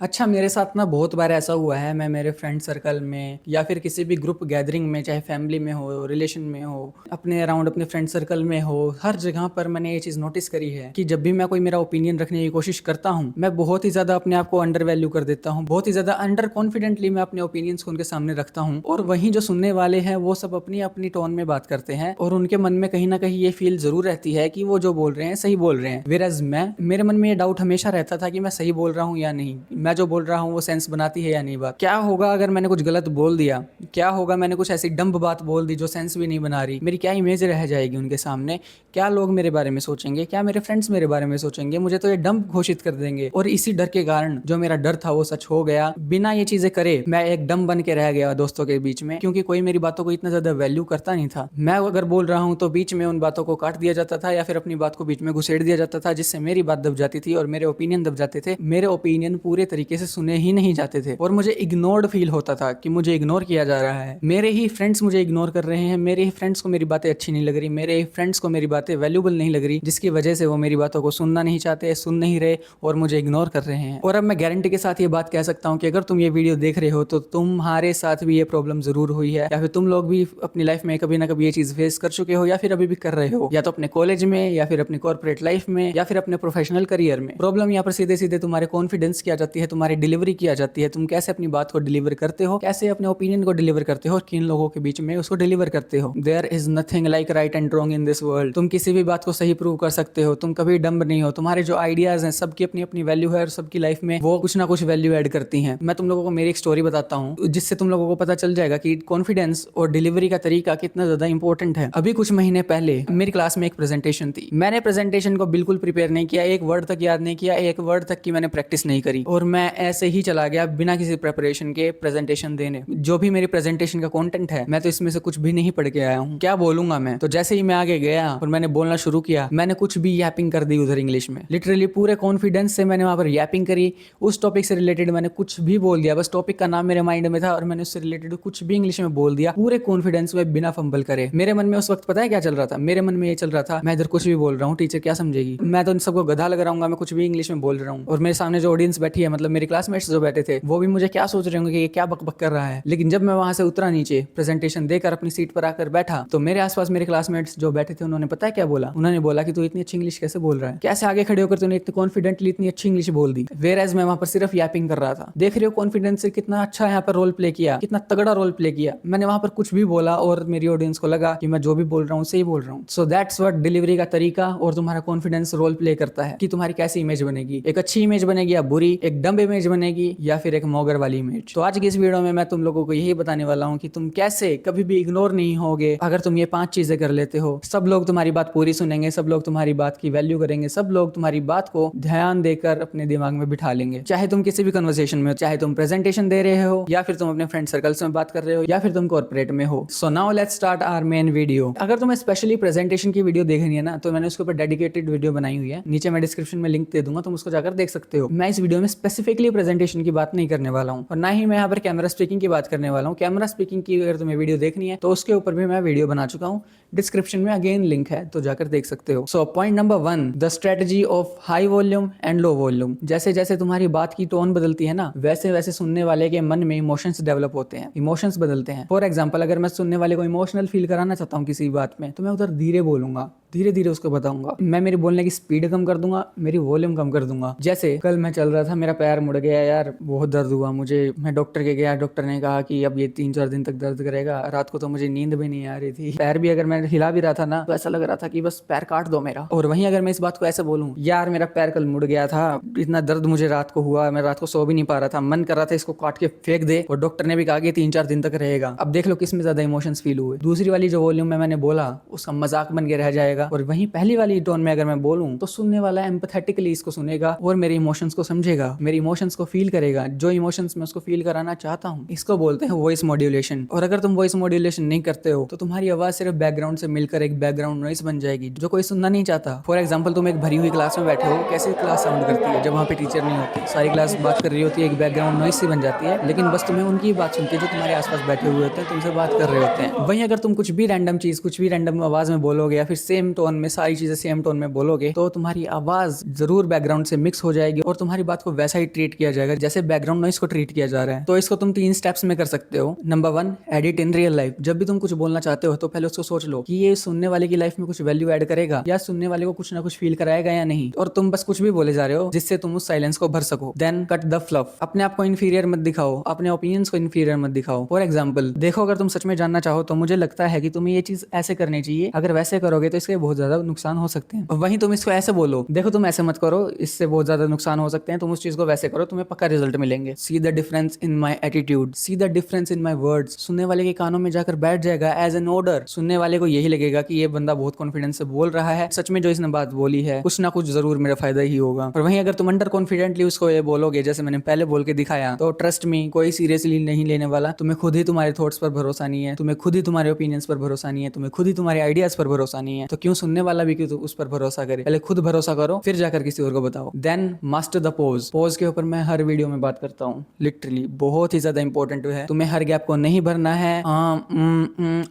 अच्छा, मेरे साथ ना बहुत बार ऐसा हुआ है, मैं मेरे फ्रेंड सर्कल में या फिर किसी भी ग्रुप गैदरिंग में, चाहे फैमिली में हो, रिलेशन में हो, अपने अराउंड अपने फ्रेंड सर्कल में हो, हर जगह पर मैंने ये चीज़ नोटिस करी है कि जब भी मैं कोई मेरा ओपिनियन रखने की कोशिश करता हूँ, मैं बहुत ही ज़्यादा अपने आप को अंडर वैल्यू कर देता हूँ, बहुत ही ज़्यादा अंडर कॉन्फिडेंटली मैं अपने ओपिनियंस को उनके सामने रखता हूँ और वहीं जो सुनने वाले हैं वो सब अपनी अपनी टोन में बात करते हैं और उनके मन में कहीं ना कहीं ये फील ज़रूर रहती है कि वो जो बोल रहे हैं सही बोल रहे हैं। वेरएज़ मैं मेरे मन में ये डाउट हमेशा रहता था कि मैं सही बोल रहा हूँ या नहीं, मैं जो बोल रहा हूँ वो सेंस बनाती है या नहीं बात। क्या होगा अगर मैंने कुछ गलत बोल दिया, क्या होगा मैंने कुछ ऐसी डंब बात बोल दी जो सेंस भी नहीं बना रही, मेरी क्या इमेज रह जाएगी उनके सामने, क्या लोग मेरे बारे में सोचेंगे, क्या मेरे फ्रेंड्स मेरे बारे में सोचेंगे, मुझे तो ये डंब घोषित कर देंगे। और इसी डर के कारण जो मेरा डर था वो सच हो गया। बिना ये चीजें करे मैं एक डंब बन के रह गया दोस्तों के बीच में, क्योंकि कोई मेरी बातों को इतना ज्यादा वैल्यू करता नहीं था। मैं अगर बोल रहा हूँ तो बीच में उन बातों को काट दिया जाता था या फिर अपनी बात को बीच में घुसेड़ दिया जाता था, जिससे मेरी बात दब जाती थी और मेरे ओपिनियन दब जाते थे। मेरे ओपिनियन पूरे तरीके से सुने ही नहीं जाते थे और मुझे इग्नोर्ड फील होता था कि मुझे इग्नोर किया जा रहा है। मेरे ही फ्रेंड्स मुझे इग्नोर कर रहे हैं, मेरे ही फ्रेंड्स को मेरी बातें अच्छी नहीं लग रही, मेरे ही फ्रेंड्स को मेरी बातें वैल्यूबल नहीं लग रही, जिसकी वजह से वो मेरी बातों को सुनना नहीं चाहते, सुन नहीं रहे और मुझे इग्नोर कर रहे हैं। और अब मैं गारंटी के साथ ये बात कह सकता हूँ कि अगर तुम ये वीडियो देख रहे हो तो तुम्हारे साथ भी ये प्रॉब्लम जरूर हुई है, या फिर तुम लोग भी अपनी लाइफ में कभी ना कभी ये चीज फेस कर चुके हो या फिर अभी भी कर रहे हो, या तो अपने कॉलेज में या फिर अपनी कॉर्पोरेट लाइफ में या फिर अपने प्रोफेशनल करियर में। प्रॉब्लम यहाँ पर सीधे सीधे तुम्हारे कॉन्फिडेंस की आ जाती है, तुम्हारी डिलीवरी की आ जाती है, तुम कैसे अपनी बात को डिलीवर करते हो, कैसे अपने ओपिनियन को डिलीवर करते हो और किन लोगों के बीच में उसको डिलीवर करते हो। There is nothing like right and wrong in this world. तुम किसी भी बात को सही प्रूव कर सकते हो, तुम कभी डम्ब नहीं हो, तुम्हारे जो आइडियाज हैं सबकी अपनी अपनी वैल्यू है और सबकी लाइफ में वो कुछ ना कुछ वैल्यू ऐड करती हैं। मैं तुम लोगों को मेरी एक स्टोरी बताता हूँ जिससे तुम लोगों को पता चल जाएगा कि कॉन्फिडेंस और डिलीवरी का तरीका कितना ज्यादा इंपॉर्टेंट है। अभी कुछ महीने पहले मेरी क्लास में एक प्रेजेंटेशन थी। मैंने प्रेजेंटेशन को बिल्कुल प्रिपेयर नहीं किया, एक वर्ड तक याद नहीं किया, एक वर्ड तक की मैंने प्रैक्टिस नहीं करी और मैं ऐसे ही चला गया बिना किसी प्रिपरेशन के प्रेजेंटेशन देने। जो भी मेरी प्रेजेंटेशन का कंटेंट है मैं तो इसमें से कुछ भी नहीं पढ़ के आया हूँ, क्या बोलूंगा मैं। तो जैसे ही मैं आगे गया और मैंने बोलना शुरू किया, मैंने कुछ भी यैपिंग कर दी उधर इंग्लिश में। लिटरली पूरे कॉन्फिडेंस से मैंने वहां पर यैपिंग करी, उस टॉपिक से रिलेटेड मैंने कुछ भी बोल दिया, बस टॉपिक का नाम मेरे माइंड में था और मैंने उससे रिलेटेड कुछ भी इंग्लिश में बोल दिया पूरे कॉन्फिडेंस में बिना फंबल करे। मेरे मन में उस वक्त पता है क्या चल रहा था? मेरे मन में ये चल रहा था मैं इधर कुछ भी बोल रहा हूँ, टीचर क्या समझेगी, मैं तो इन सबको गधा लग रहा हूँ, मैं कुछ भी इंग्लिश में बोल रहा हूँ। और मेरे सामने जो ऑडियंस बैठी है, मतलब मेरे क्लासमेट्स जो बैठे थे, वो भी मुझे क्या सोच रहे होंगे कि ये क्या बकबक कर रहा है। लेकिन जब मैं वहां से उतरा नीचे, प्रेजेंटेशन देकर अपनी सीट पर आकर बैठा, तो मेरे आसपास मेरे क्लासमेट्स जो बैठे थे उन्होंने पता है क्या बोला? उन्होंने बोला कि तू इतनी अच्छी इंग्लिश कैसे बोल रहा है, कैसे आगे खड़े होकर तूने इतनी कॉन्फिडेंटली इतनी अच्छी इंग्लिश बोल दी। वेयर एज मैं वहां पर सिर्फ यैपिंग कर रहा था। देख रहे हो कॉन्फिडेंस से कितना अच्छा यहाँ पर रोल प्ले किया, कितना तगड़ा रोल प्ले किया। मैंने वहां पर कुछ भी बोला और मेरी ऑडियंस को लगा कि मैं जो भी बोल रहा हूँ सही बोल रहा हूँ। सो दैट्स व्हाट डिलीवरी का तरीका और तुम्हारा कॉन्फिडेंस रोल प्ले करता है कि तुम्हारी कैसी इमेज बनेगी, एक अच्छी इमेज बनेगी या बुरी, एक डम्ब इमेज बनेगी या फिर एक मॉगर वाली इमेज। तो आज की इस वीडियो में मैं तुम लोगों को यही बताने वाला हूँ कि तुम कैसे कभी भी इग्नोर नहीं होगे। अगर तुम ये 5 चीजें कर लेते हो, सब लोग तुम्हारी बात पूरी सुनेंगे, सब लोग तुम्हारी बात की वैल्यू करेंगे, सब लोग तुम्हारी बात को ध्यान देकर अपने दिमाग में बिठा लेंगे। चाहे तुम किसी भी कन्वर्सेशन में हो, चाहे तुम प्रेजेंटेशन दे रहे हो या फिर तुम अपने फ्रेंड सर्कल्स में बात कर रहे हो या फिर तुम कॉर्पोरेट में हो। So now let's start our main video. अगर तुम्हें स्पेशली प्रेजेंटेशन की वीडियो देखनी है ना, तो मैंने उसके ऊपर डेडिकेटेड वीडियो बनाई हुई है, नीचे मैं डिस्क्रिप्शन में लिंक दे दूंगा, तुम उसको जाकर देख सकते हो। मैं इस वीडियो में स्पेसिफिकली प्रेजेंटेशन की बात नहीं करने वाला हूँ और ना ही मैं यहाँ पर कैमरा स्पीकिंग की बात करने वाला हूँ। कैमरा स्पीकिंग की अगर तुम्हें वीडियो देखनी है तो उसके ऊपर भी मैं वीडियो बना चुका हूँ, डिस्क्रिप्शन में अगेन लिंक है, तो जाकर देख सकते हो। So point number 1, the strategy of high volume and low volume. जैसे जैसे तुम्हारी बात की टोन बदलती है ना, वैसे वैसे सुनने वाले के मन में इमोशंस डेवलप होते हैं, इमोशंस बदलते हैं। फॉर एग्जाम्पल, अगर मैं सुनने वाले को इमोशनल फील कराना चाहता हूँ किसी बात में, तो मैं उधर धीरे बोलूंगा, धीरे धीरे उसको बताऊंगा। मैं मेरी बोलने की स्पीड कम कर दूंगा, मेरी वॉल्यूम कम कर दूंगा। जैसे कल मैं चल रहा था, मेरा पैर मुड़ गया यार, बहुत दर्द हुआ मुझे, मैं डॉक्टर के गया, डॉक्टर ने कहा कि अब ये 3-4 दिन तक दर्द करेगा। रात को तो मुझे नींद भी नहीं आ रही थी, पैर भी अगर मैं हिला भी रहा था ना तो ऐसा लग रहा था कि बस पैर काट दो मेरा। और वहीं अगर मैं इस बात को ऐसे बोलूं, यार मेरा पैर कल मुड़ गया था, इतना दर्द मुझे रात को हुआ, मैं रात को सो भी नहीं पा रहा था, मन कर रहा था इसको काट के फेंक दे, और डॉक्टर ने भी कहा कि 3-4 दिन तक रहेगा। अब देख लो किसमें ज्यादा इमोशंस फील हुए। दूसरी वाली जो वॉल्यूम में मैंने बोला उसका मजाक बन के रह जाएगा, और वहीं पहली वाली टोन में अगर मैं बोलूं तो सुनने वाला एम्पैथेटिकली इसको सुनेगा और मेरे इमोशंस को समझेगा, मेरे इमोशंस को फील करेगा, जो इमोशंस मैं उसको फील कराना चाहता हूं। इसको बोलते हैं वॉइस मॉड्यूलेशन। और अगर तुम वॉइस मॉड्यूलेशन नहीं करते हो तो तुम्हारी आवाज सिर्फ बैकग्राउंड से मिलकर एक बैकग्राउंड नॉइस बन जाएगी जो कोई सुनना नहीं चाहता। फॉर एग्जाम्पल, तुम एक भरी हुई क्लास में बैठे हो, कैसी क्लास साउंड करती है जब वहाँ पे टीचर नहीं होती, सारी क्लास बात कर रही होती है, एक बैकग्राउंड नॉइस सी बन जाती है, लेकिन बस तुम्हें उनकी बात सुनती है जो तुम्हारे आसपास बैठे हुए होते हैं, तुमसे बात कर रहे होते हैं। वहीं अगर तुम कुछ भी रैंडम चीज, कुछ भी रैंडम आवाज में बोलोगे या फिर सेम सेम टोन में, सारी चीजें सेम टोन में बोलोगे तो तुम्हारी आवाज जरूर बैकग्राउंड से मिक्स हो जाएगी और तुम्हारी बात को वैसा ही ट्रीट किया जाएगा जैसे बैकग्राउंड नॉइस को ट्रीट किया जा रहा है। तो इसको तुम 3 स्टेप्स में कर सकते हो। Number 1, edit in real life. जब भी तुम कुछ बोलना चाहते हो तो पहले उसको सोच लो कि ये सुनने वाले की लाइफ में कुछ वैल्यू ऐड करेगा या सुनने वाले को कुछ ना कुछ फील कराएगा या नहीं, और तुम बस कुछ भी बोले जा रहे हो जिससे तुम उस साइलेंस को भर सको। Then cut the fluff. अपने आप को इन्फीरियर मत दिखाओ, अपने ओपिनियंस को इन्फीरियर मत दिखाओ। फॉर एग्जाम्पल देखो, अगर तुम सच में जानना चाहो तो मुझे लगता है कि तुम्हें ये चीज ऐसे करनी चाहिए, अगर वैसे करोगे तो इसके बहुत ज्यादा नुकसान हो सकते हैं। वहीं तुम इसको ऐसे बोलो, देखो तुम ऐसे मत करो, इससे बहुत ज्यादा नुकसान हो सकते हैं, तुम उस चीज को वैसे करो, तुम्हें पक्का रिजल्ट मिलेंगे। See the difference in my attitude, see the difference in my words. सुनने वाले के कानों में जाकर बैठ जाएगा एज एन ऑर्डर। सुनने वाले को यही लगेगा कि ये बंदा बहुत कॉन्फिडेंस से बोल रहा है, सच में जो इसने बात बोली है कुछ ना कुछ जरूर मेरा फायदा ही होगा। और वहीं अगर तुम अंडर कॉन्फिडेंटली उसको ये बोलोगे जैसे मैंने पहले बोल के दिखाया, तो ट्रस्ट मी, कोई सीरियसली नहीं लेने वाला। तुम्हें खुद ही तुम्हारे थॉट्स पर भरोसा नहीं है, तुम्हें खुद ही तुम्हारे ओपिनियंस पर भरोसा नहीं है, तुम्हें खुद ही तुम्हारे आइडियाज पर भरोसा नहीं है, तो क्यों सुनने वाला भी क्यों उस पर भरोसा करे। पहले खुद भरोसा करो फिर जाकर किसी और को बताओ। Then master the pause. Pause के ऊपर मैं हर वीडियो में बात करता हूँ, लिटरली बहुत ही ज्यादा इंपॉर्टेंट है। तुम्हें हर गैप को नहीं भरना है।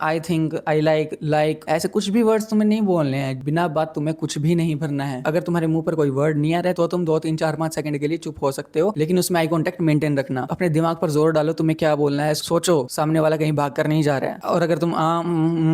आई थिंक, आई लाइक ऐसे कुछ भी वर्ड्स तुम्हें नहीं बोलने हैं, बिना बात तुम्हें कुछ भी नहीं भरना है। अगर तुम्हारे मुंह पर कोई वर्ड नहीं आ रहा है तो तुम 2, 3, 4, 5 सेकंड के लिए चुप हो सकते हो, लेकिन उसमें आई कॉन्टेक्ट मेंटेन रखना। अपने दिमाग पर जोर डालो, तुम्हें क्या बोलना है सोचो, सामने वाला कहीं भाग कर नहीं जा रहा है। और अगर तुम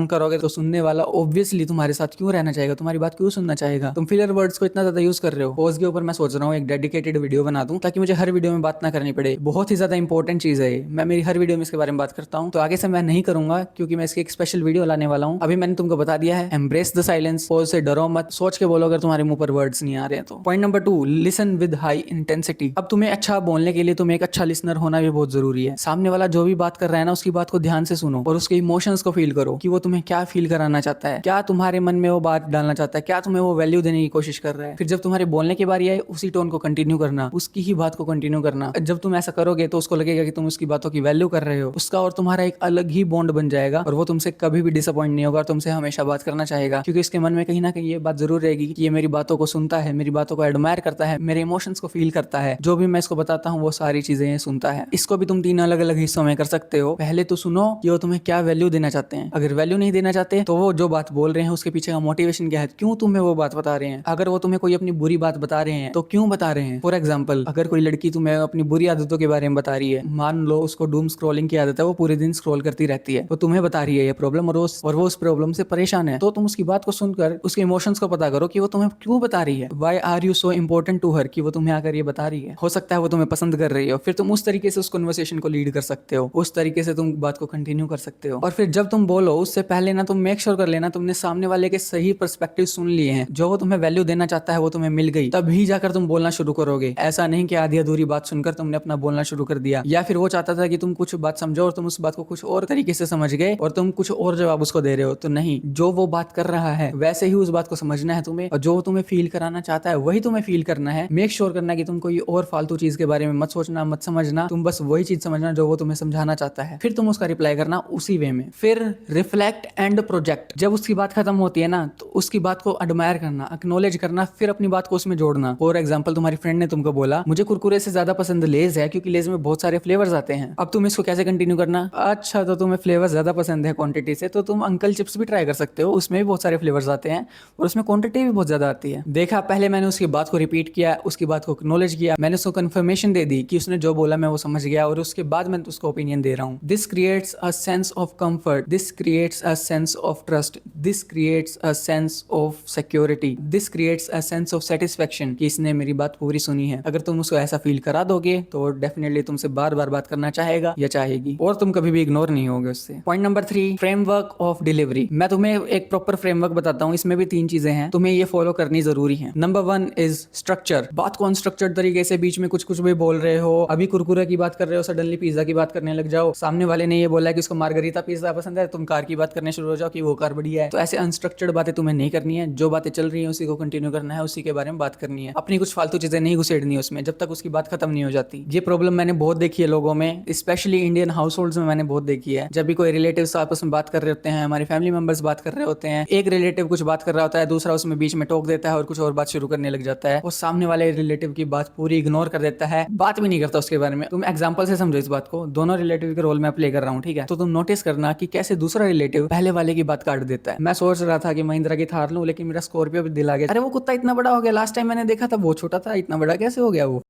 करोगे तो सुनने वाला ऑब्वियसली तुम्हारे साथ क्यों रहना चाहेगा, तुम्हारी बात क्यों सुनना चाहेगा। तुम फिलर वर्ड्स को इतना ज्यादा यूज कर रहे हो। पोज के ऊपर मैं सोच रहा हूँ एक डेडिकेटेड वीडियो बना दूं ताकि मुझे हर वीडियो में बात ना करनी पड़े। बहुत ही ज्यादा इंपॉर्टेंट चीज है ये, मैं मेरी हर वीडियो में इसके बारे में बात करता हूँ। तो आगे से मैं नहीं करूंगा क्योंकि मैं इसकी एक स्पेशल वीडियो लाने वाला हूँ। अभी मैंने तुमको बता दिया है, एम्ब्रेस द साइलेंस। पोज से डरो मत, सोच के बोलो अगर तुम्हारे मुंह पर वर्ड्स नहीं आ रहे हैं तो। Point number 2, listen with high intensity. अब तुम्हें अच्छा बोलने के लिए तुम्हें एक अच्छा लिसनर होना भी बहुत जरूरी है। सामने वाला जो भी बात कर रहा है ना, उसकी बात को ध्यान से सुनो और उसके इमोशंस को फील करो कि वो तुम्हें क्या फील कराना चाहता है, क्या तुम्हारे मन में वो बात डालना चाहता है, क्या तुम्हें वो वैल्यू देने की कोशिश कर रहा है। फिर जब तुम्हारे बोलने की बारी आए उसी टोन को कंटिन्यू करना, उसकी ही बात को कंटिन्यू करना। जब तुम ऐसा करोगे तो उसको लगेगा कि तुम उसकी बातों की वैल्यू कर रहे हो, उसका और तुम्हारा एक अलग ही बॉन्ड बन जाएगा और वो तुमसे कभी भी डिसअपॉइंट नहीं होगा और तुमसे हमेशा बात करना चाहेगा, क्योंकि इसके मन में कहीं ना कहीं ये बात जरूर रहेगी कि ये मेरी बातों को सुनता है, मेरी बातों को एडमायर करता है, मेरे इमोशंस को फील करता है, जो भी मैं इसको बताता हूँ वो सारी चीजें ये सुनता है। इसको भी तुम 3 अलग अलग हिस्सों में कर सकते हो। पहले तो सुनो कि वो तुम्हें क्या वैल्यू देना चाहते हैं। अगर वैल्यू नहीं देना चाहते तो वो जो बात बोल रहे हैं उसके पीछे का मोटिवेशन क्या है, क्यों तुम्हें वो बात बता रहे हैं। अगर वो तुम्हें कोई अपनी बुरी बात बता रहे हैं तो क्यों बता रहे हैं। फॉर एग्जाम्पल, अगर कोई लड़की तुम्हें अपनी बुरी आदतों के बारे में बता रही है, मान लो उसको डूम स्क्रॉलिंग की आदत है, वो पूरे दिन स्क्रॉल करती रहती है, तो तुम्हें बता रही है ये प्रॉब्लम और वो उस प्रॉब्लम से परेशान है, तो तुम उसकी बात को सुनकर उसके इमोशंस को पता करो कि वो तुम्हें क्यों बता रही है। Why are you so important to her, कि वो तुम्हें आकर ये बता रही है। हो सकता है वो तुम्हें पसंद कर रही हो, फिर तुम उस तरीके से उस कन्वर्सेशन को लीड कर सकते हो, उस तरीके से तुम बात को कंटिन्यू कर सकते हो। और फिर जब तुम बोलो उससे पहले ना तुम मेक श्योर कर लेना तुमने सामने वाले के सही पर्सपेक्टिव सुन लिए हैं, जो वो तुम्हें वैल्यू देना चाहता है वो तुम्हें मिल गई, तभी जाकर तुम बोलना शुरू करोगे। ऐसा नहीं कि आधी अधूरी बात सुनकर तुमने अपना बोलना शुरू कर दिया, या फिर वो चाहता था कि तुम कुछ बात समझो और तुम उस बात को कुछ और तरीके से समझ गए और तुम कुछ और जवाब उसको दे रहे हो। तो नहीं, जो वो बात कर रहा है वैसे ही उस बात को समझना है तुम्हें, और जो तुम्हें फील कराना चाहता है वही तुम्हें फील करना है। मेक श्योर करना कि तुम कोई और फालतू चीज के बारे में मत सोचना, मत समझना, तुम बस वही चीज समझना जो वो तुम्हें समझाना चाहता है, फिर तुम उसका रिप्लाई करना उसी वे में। फिर रिफ्लेक्ट एंड प्रोजेक्ट। जब उसकी बात खत्म होती है ना तो उसकी बात को एडमायर करना, एक्नॉलेज करना, फिर अपनी बात को उसमें जोड़ना। फॉर एग्जाम्पल, तुम्हारी फ्रेंड ने तुमको बोला मुझे कुरकुरे से ज्यादा पसंद लेज है क्योंकि लेज में बहुत सारे फ्लेवर्स आते हैं। अब तुम इसको कैसे कंटिन्यू करना, अच्छा तो तुम्हें फ्लेवर ज्यादा पसंद है क्वांटिटी से, तो तुम अंकल चिप्स भी ट्राई कर सकते हो, उसमें भी बहुत सारे फ्लेवर्स आते हैं और उसमें क्वांटिटी भी बहुत ज्यादा आती है। देखा, पहले मैंने उसकी बात को रिपीट किया, उसकी बात को एक्नॉलेज किया, मैंने उसको कंफर्मेशन दे दी कि उसने जो बोला मैं वो समझ गया, और उसके बाद मैं उसको ओपिनियन दे रहा हूँ। This creates a sense of comfort, this creates a sense of trust, this creates a sense of security, this creates a sense of satisfaction कि इसने मेरी बात पूरी सुनी है। अगर तुम उसको ऐसा फील करा दोगे तो डेफिनेटली तुमसे बार बार बात करना चाहेगा या चाहेगी, और तुम कभी भी इग्नोर नहीं होगे उससे। Point number 3, framework of delivery. मैं तुम्हें एक प्रॉपर फ्रेमवर्क बताता हूँ, इसमें भी 3 चीजें हैं, तुम्हें ये फॉलो करनी जरूरी है। Number 1 is structure. बात को अनस्ट्रक्चर्ड तरीके से बीच में कुछ भी बोल रहे हो, अभी कुरकुरे की बात कर रहे हो, सडनली पिज्जा की बात करने लग जाओ। सामने वाले ने ये बोला है कि उसको मार्गरीता पिज्जा पसंद है, तुम कार की बात करने शुरू हो जाओ कि वो कार बढ़िया है। तो ऐसे अनस्ट्रक्चर्ड बातें तुम्हें नहीं करनी है, जो बातें चल रही है उसी को कंटिन्यू करना है, उसी के बारे में बात करनी है। अपनी कुछ फालतू चीजें नहीं घुसेड़नी है उसमें जब तक उसकी बात खत्म नहीं हो जाती। ये प्रॉब्लम मैंने बहुत देखी है लोगों में, स्पेशली इंडियन हाउस होल्ड्स में मैंने बहुत देखी है। जब भी कोई रिलेटिव्स आपस में बात कर रहे होते हैं, हमारे फैमिली मेंबर्स बात कर रहे होते हैं, एक रिलेटिव कुछ बात कर रहा होता है, दूसरा उसमें बीच में टोक देता है और कुछ और बात शुरू करने लग जाता है, और सामने वाले रिलेटिव की बात पूरी इग्नोर कर देता है, बात भी नहीं करता उसके बारे में। तुम एग्जांपल से समझो इस बात को, दोनों रिलेटिव के रोल में प्ले कर रहा हूँ, ठीक है। तो तुम नोटिस करना कि कैसे दूसरा रिलेटिव पहले वाले की बात काट देता है। मैं सोच रहा था कि महिंद्रा की थार लूं, लेकिन मेरा स्कॉर्पियो पे दिल आ गया। अरे वो कुत्ता इतना बड़ा हो गया, लास्ट टाइम मैंने देखा था वो छोटा था, इतना बड़ा कैसे हो गया वो।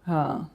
हाँ,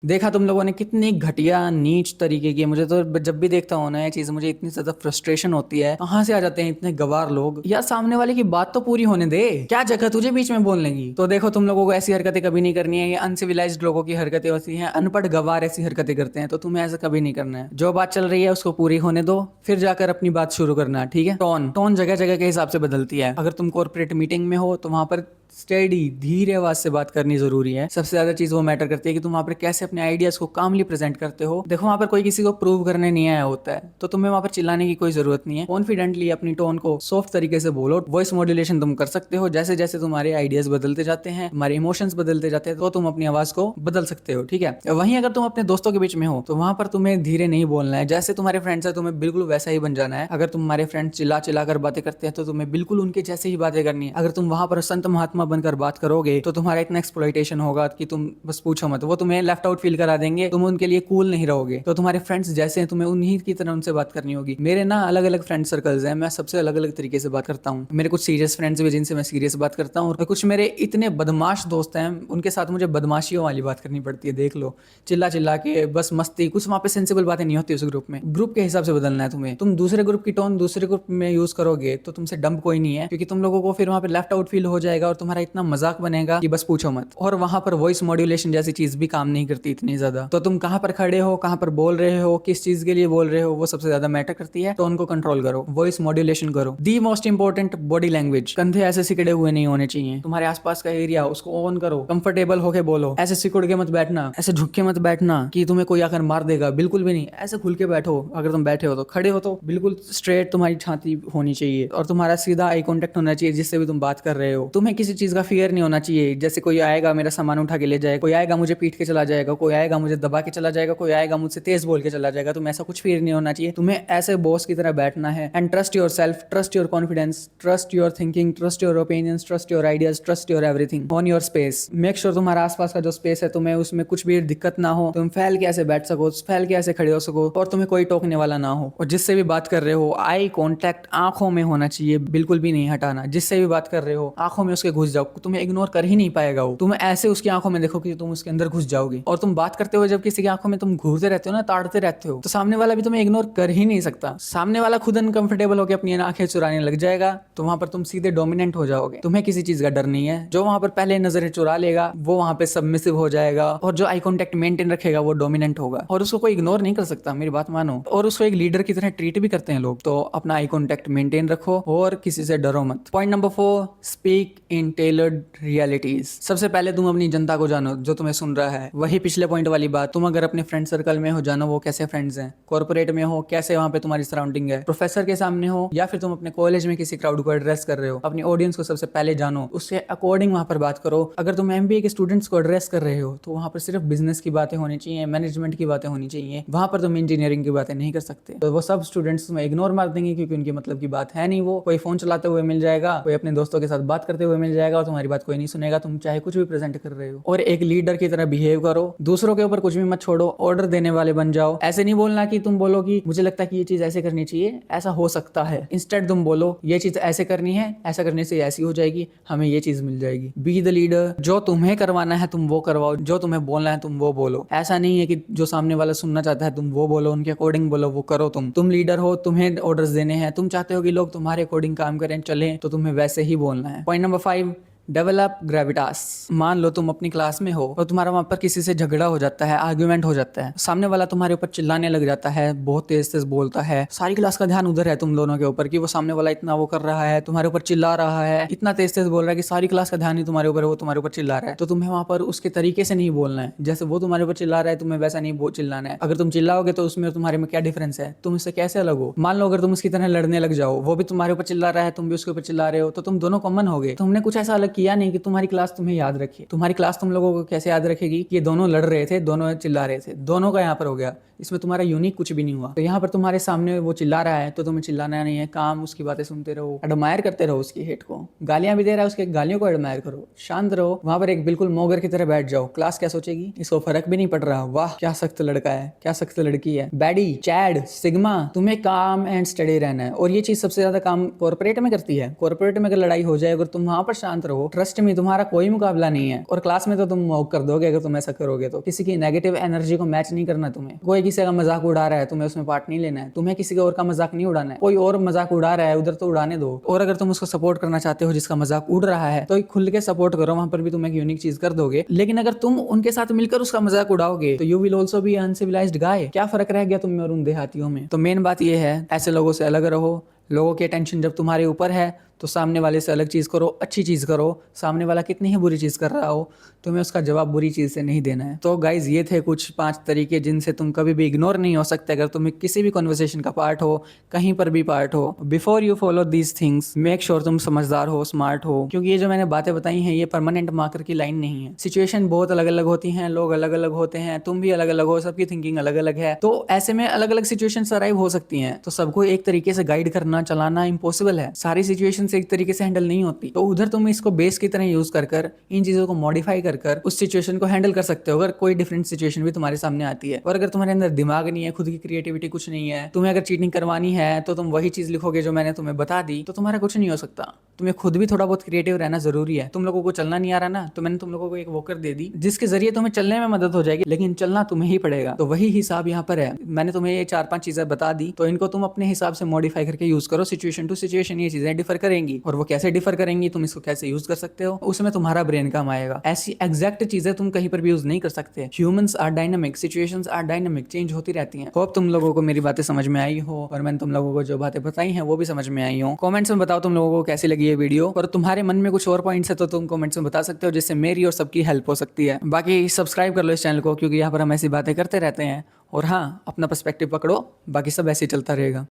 देखा तुम लोगों ने कितनी घटिया नीच तरीके की है। मुझे तो जब भी देखता हूँ ना ये चीज, मुझे इतनी ज्यादा फ्रस्ट्रेशन होती है। कहाँ से आ जाते हैं इतने गवार लोग। यार सामने वाले की बात तो पूरी होने दे, क्या जगह तुझे बीच में बोलने की। तो देखो तुम लोगों को ऐसी हरकतें कभी नहीं करनी है, ये अनसिविलाइज्ड लोगों की हरकतें होती हैं, अनपढ़ गवार ऐसी हरकतें करते हैं, तो तुम्हें ऐसा कभी नहीं करना है। जो बात चल रही है उसको पूरी होने दो, फिर जाकर अपनी बात शुरू करना, ठीक है। टोन टोन जगह जगह के हिसाब से बदलती है। अगर तुम कॉर्पोरेट मीटिंग में हो तो वहां पर स्टेडी धीरे आवाज से बात करनी जरूरी है। सबसे ज्यादा चीज वो मैटर करती है कि तुम वहां पर कैसे अपने आइडियाज को कामली प्रेजेंट करते हो। देखो वहां पर कोई किसी को प्रूव करने नहीं आया होता है, तो तुम्हें वहां पर चिल्लाने की कोई जरूरत नहीं है। कॉन्फिडेंटली अपनी टोन को सॉफ्ट तरीके से बोलो। वॉइस मॉड्यूलेशन तुम कर सकते हो, जैसे जैसे तुम्हारे आइडियाज बदलते जाते हैं, तुम्हारे इमोशंस बदलते जाते हैं, तो तुम अपनी आवाज को बदल सकते हो, ठीक है। वहीं अगर तुम अपने दोस्तों के बीच में हो तो वहां पर तुम्हें धीरे नहीं बोलना है। जैसे तुम्हारे फ्रेंड्स है तुम्हें बिल्कुल वैसा ही बन जाना है। अगर तुम्हारे फ्रेंड्स चिल्ला चिल्ला कर बातें करते हैं तो तुम्हें बिल्कुल उनके जैसे ही बातें करनी है। अगर तुम वहां पर संत महात्मा बनकर बात करोगे तो तुम्हारा इतना एक्सप्लॉइटेशन होगा कि तुम बस पूछो मत। वो तुम्हें लेफ्ट आउट फील करा देंगे, तुम उनके लिए कूल नहीं रहोगे। तो तुम्हारे फ्रेंड्स जैसे हैं तुम्हें उन्हीं की तरह उनसे बात करनी होगी। मेरे ना अलग अलग फ्रेंड सर्कल्स हैं, मैं सबसे अलग अलग तरीके से बात करता हूँ। मेरे कुछ सीरियस फ्रेंड्स भी जिनसे मैं सीरियस बात करता हूँ, और कुछ मेरे इतने बदमाश दोस्त हैं उनके साथ मुझे बदमाशियों वाली बात करनी पड़ती है। देख लो, चिल्ला चिल्ला के बस मस्ती, कुछ वहाँ पे सेंसिबल बातें नहीं होती उस ग्रुप में। ग्रुप के हिसाब से बदलना है तुम्हें। तुम दूसरे ग्रुप की टोन दूसरे ग्रुप में यूज करोगे तो तुमसे डंप कोई नहीं है, क्योंकि तुम लोगों को फिर वहाँ पे लेफ्ट आउट फील हो जाएगा और तुम्हारा इतना मजाक बनेगा कि बस पूछो मत। और वहां पर वॉइस मॉड्यूलेशन जैसी चीज भी काम नहीं करती इतनी ज्यादा। तो तुम कहां पर खड़े हो, कहां पर बोल रहे हो, किस चीज के लिए बोल रहे हो, वो सबसे ज्यादा मैटर करती है। टोन को कंट्रोल करो, वॉइस मॉड्यूलेशन करो। The most important, body language. कंधे ऐसे सिकड़े हुए नहीं होने चाहिए। तुम्हारे आसपास का एरिया उसको ऑन करो, कंफर्टेबल होके बोलो। ऐसे सिकुड़ के मत बैठना, ऐसे झुक के मत बैठना कि तुम्हें कोई आकर मार देगा, बिल्कुल भी नहीं। ऐसे खुल के बैठो। अगर तुम बैठे हो तो खड़े हो तो बिल्कुल स्ट्रेट तुम्हारी छाती होनी चाहिए, और तुम्हारा सीधा आई कॉन्टेक्ट होना चाहिए जिससे भी तुम बात कर रहे हो। तुम्हें किसी चीज का फियर नहीं होना चाहिए, जैसे कोई आएगा मेरा सामान उठा के ले जाएगा, कोई आएगा मुझे पीट के चला जाएगा, कोई आएगा मुझे दबा के चला जाएगा, कोई आएगा मुझसे तेज बोल के चला जाएगा। तुम्हें ऐसा कुछ फील नहीं होना चाहिए। तुम्हें ऐसे बॉस की तरह बैठना है। And trust your self, trust your confidence, trust your thinking, trust your opinions, trust your ideas, trust your everything on your space. Make sure तुम्हारा आसपास का जो स्पेस है तुम्हें उसमें कुछ भी दिक्कत ना हो। तुम फैल के ऐसे बैठ सको, फैल के ऐसे खड़े हो सको, और तुम्हें कोई टोकने वाला ना हो। और जिससे भी बात कर रहे हो आई कॉन्टैक्ट आंखों में होना चाहिए, बिल्कुल भी नहीं हटाना। जिससे भी बात कर रहे हो आंखों में उसके घुस जाओ, तुम्हें इग्नोर कर ही नहीं पाएगा वो। तुम ऐसे उसकी आंखों में देखो कि तुम उसके अंदर घुस जाओगे। और तुम बात करते हो जब किसी की आंखों में तुम घूरते रहते हो ना, ताड़ते रहते हो, तो सामने वाला भी तुम्हें इग्नोर कर ही नहीं सकता। सामने वाला खुद अनकंफर्टेबल होकर अपनी आंखें चुराने लग जाएगा, तो वहां पर तुम सीधे डोमिनेंट हो जाओगे। तुम्हें किसी चीज का डर नहीं है। जो वहां पर पहले नजरें चुरा लेगा वो वहां पे सबमिसिव हो जाएगा, और जो आई कॉन्टेक्ट मेंटेन रखेगा वो डोमिनेंट होगा, और उसको कोई इग्नोर नहीं कर सकता, मेरी बात मानो। और उसको एक लीडर की तरह ट्रीट भी करते हैं लोग। तो अपना आई कॉन्टेक्ट मेंटेन रखो और किसी से डरो मत। Point number 4, speak in tailored realities. सबसे पहले तुम अपनी जनता को जानो जो तुम्हें सुन रहा है। वही पिछले पॉइंट वाली बात, तुम अगर अपने फ्रेंड सर्कल में हो जानो वो कैसे फ्रेंड्स हैं। कॉर्पोरेट में हो कैसे वहां पे तुम्हारी सराउंडिंग है, प्रोफेसर के सामने हो या फिर तुम अपने कॉलेज में किसी क्राउड को एड्रेस कर रहे हो, अपनी ऑडियंस को सबसे पहले जानो, उसके अकॉर्डिंग वहां पर बात करो। अगर तुम एमबीए के स्टूडेंट्स को एड्रेस कर रहे हो तो वहां पर सिर्फ बिजनेस की बातें होनी चाहिए, मैनेजमेंट की बातें होनी चाहिए। वहां पर तुम इंजीनियरिंग की बातें नहीं कर सकते। तो वो सब स्टूडेंट्स तुम्हें इग्नोर मार देंगे, क्योंकि उनकी मतलब की बात है नहीं। वो कोई फोन चलाते हुए मिल जाएगा, कोई अपने दोस्तों के साथ बात करते हुए मिल जाएगा, और तुम्हारी बात कोई नहीं सुनेगा, तुम चाहे कुछ भी प्रेजेंट कर रहे हो। और एक लीडर की तरह बिहेव करो, दूसरों के ऊपर कुछ भी मत छोड़ो, ऑर्डर देने वाले बन जाओ। ऐसे नहीं बोलना कि तुम बोलो कि मुझे लगता है कि ये चीज ऐसे करनी चाहिए, ऐसा हो सकता है। इंस्टेड तुम बोलो ये चीज ऐसे करनी है, ऐसा करने से ऐसी हो जाएगी, हमें ये चीज मिल जाएगी। Be the leader. जो तुम्हें करवाना है तुम वो करवाओ, जो तुम्हें बोलना है तुम वो बोलो। ऐसा नहीं है कि जो सामने वाला सुनना चाहता है तुम वो बोलो, उनके अकॉर्डिंग बोलो, वो करो। तुम लीडर हो, तुम्हें ऑर्डर्स देने हैं, तुम चाहते हो कि लोग तुम्हारे अकॉर्डिंग काम करें, चलें, तो तुम्हें वैसे ही बोलना है। Point number 5, develop Gravitas. मान लो तुम अपनी क्लास में हो और तुम्हारा वहां पर किसी से झगड़ा हो जाता है, आर्ग्यूमेंट हो जाता है, सामने वाला तुम्हारे ऊपर चिल्लाने लग जाता है, बहुत तेज तेज बोलता है, सारी क्लास का ध्यान उधर है तुम दोनों के ऊपर कि वो सामने वाला इतना वो कर रहा है, तुम्हारे ऊपर चिल्ला रहा है, इतना तेज तेज बोल रहा है कि सारी क्लास का ध्यान ही तुम्हारे ऊपर है, वो तुम्हारे ऊपर चिल्ला रहा है। तो तुम्हें वहां पर उसके तरीके से नहीं बोलना है, जैसे वो तुम्हारे ऊपर चिल्ला रहा है तुम्हें वैसा नहीं चिल्लाना है। अगर तुम चिल्लाओगे तो उसमें तुम्हारे में क्या डिफरेंस है, तुम इससे कैसे अलग हो। मान लो अगर तुम उसकी तरह लड़ने लग जाओ, वो भी तुम्हारे ऊपर चिल्ला रहा है, तुम भी उसके ऊपर चिल्ला रहे हो, तो तुम दोनों कॉमन हो गए। तुमने कुछ ऐसा अलग किया नहीं कि तुम्हारी क्लास तुम्हें याद रखे। तुम्हारी क्लास तुम लोगों को कैसे याद रखेगी कि ये दोनों लड़ रहे थे, दोनों चिल्ला रहे थे, दोनों का यहाँ पर हो गया, इसमें तुम्हारा यूनिक कुछ भी नहीं हुआ। तो यहाँ पर तुम्हारे सामने वो चिल्ला रहा है तो तुम्हें चिल्लाना नहीं है, काम उसकी बातें सुनते रहो, एडमायर करते रहो उसकी हेट को। गालियां भी दे रहा है, उसके गालियों को एडमायर करो, शांत रहो, वहां पर एक बिल्कुल मोगर की तरह बैठ जाओ। क्लास क्या सोचेगी, इसको फर्क भी नहीं पड़ रहा, वाह क्या सख्त लड़का है, क्या सख्त लड़की है। बैडी, चैड, सिग्मा, तुम्हें काम एंड स्टडी रहना है। और ये चीज सबसे ज्यादा काम कॉर्पोरेट में करती है। कॉर्पोरेट में अगर लड़ाई हो जाए, अगर तुम वहां पर शांत रहो, ट्रस्ट में तुम्हारा कोई मुकाबला नहीं है। और क्लास में तो तुम मॉक कर दोगे अगर तुम ऐसा करोगे तो। किसी की नेगेटिव एनर्जी को मैच नहीं करना तुम्हें। कोई किसी का मजाक उड़ा रहा है, तुम्हें उसमें पार्ट नहीं लेना है। तुम्हें किसी और का मजाक नहीं उड़ाना है। कोई और मजाक उड़ा रहा है उधर तो उड़ाने दो। और अगर तुम उसको सपोर्ट करना चाहते हो जिसका मजाक उड़ रहा है, तो खुल के सपोर्ट करो, वहां पर भी तुम एक यूनिक चीज कर दोगे। लेकिन अगर तुम उनके साथ मिलकर उसका मजाक उड़ाओगे तो you will also be uncivilized guy. क्या फर्क रह गया तुम में और उन देहातियों में। तो मेन बात यह है, ऐसे लोगों से अलग रहो। लोगों की अटेंशन जब तुम्हारे ऊपर है तो सामने वाले से अलग चीज़ करो, अच्छी चीज़ करो। सामने वाला कितनी ही बुरी चीज़ कर रहा हो, तुम्हें उसका जवाब बुरी चीज़ से नहीं देना है। तो गाइज ये थे कुछ 5 तरीके जिनसे तुम कभी भी इग्नोर नहीं हो सकते अगर तुम किसी भी कन्वर्सेशन का पार्ट हो, कहीं पर भी पार्ट हो। Before you follow these things make sure तुम समझदार हो, स्मार्ट हो, क्योंकि ये जो मैंने बातें बताई हैं ये परमानेंट मार्कर की लाइन नहीं है। सिचुएशन बहुत अलग अलग होती हैं, लोग अलग अलग होते हैं, तुम भी अलग अलग हो, सबकी थिंकिंग अलग अलग है। तो ऐसे में अलग अलग सिचुएशन अराइव हो सकती हैं। तो सबको एक तरीके से गाइड करना, चलाना इम्पॉसिबल है। सारी सिचुएशन एक तरीके से हैंडल नहीं होती। तो उधर तुम इसको बेस की तरह यूज कर इन चीजों को मॉडिफाई कर उस सिचुएशन को हैंडल कर सकते हो। अगर कोई डिफरेंट सिचुएशन भी तुम्हारे सामने आती है और अगर तुम्हारे अंदर दिमाग नहीं है, खुद की क्रिएटिविटी कुछ नहीं है, तुम्हें अगर चीटिंग करवानी है तो तुम वही चीज लिखोगे जो मैंने तुम्हें बता दी, तो तुम्हारा कुछ नहीं हो सकता। तुम्हें खुद भी थोड़ा बहुत क्रिएटिव रहना जरूरी है। तुम लोगों को चलना नहीं आ रहा ना, तो मैंने तुम लोगों को एक वॉकर दे दी जिसके जरिए तुम्हें चलने में मदद हो जाएगी, लेकिन चलना तुम्हें ही पड़ेगा। तो वही हिसाब यहाँ पर है। मैंने तुम्हें ये 4-5 चीजें बता दी, तो इनको तुम अपने हिसाब से मॉडिफाई करके यूज करो। सिचुएशन टू सिचुएशन ये चीजें डिफर करेंगी, और वो कैसे डिफर करेंगी, तुम इसको कैसे यूज कर सकते हो, उसमें तुम्हारा ब्रेन काम आएगा। ऐसी एग्जैक्ट चीजें तुम कहीं पर भी यूज नहीं कर सकते। Humans are dynamic, situations are dynamic, change होती रहती हैं। होप तुम लोगों को मेरी बातें समझ में आई हो और मैंने तुम लोगों को जो बातें बताई हैं वो भी समझ में आई हो। कमेंट्स में बताओ तुम लोगों को कैसी लगी ये वीडियो, और तुम्हारे मन में कुछ और पॉइंट्स है तो तुम कमेंट्स में बता सकते हो, जिससे मेरी और सबकी हेल्प हो सकती है। बाकी सब्सक्राइब कर लो इस चैनल को, क्योंकि यहाँ पर हम ऐसी बातें करते रहते हैं। और हाँ, अपना पर्सपेक्टिव पकड़ो, बाकी सब ऐसे ही चलता रहेगा।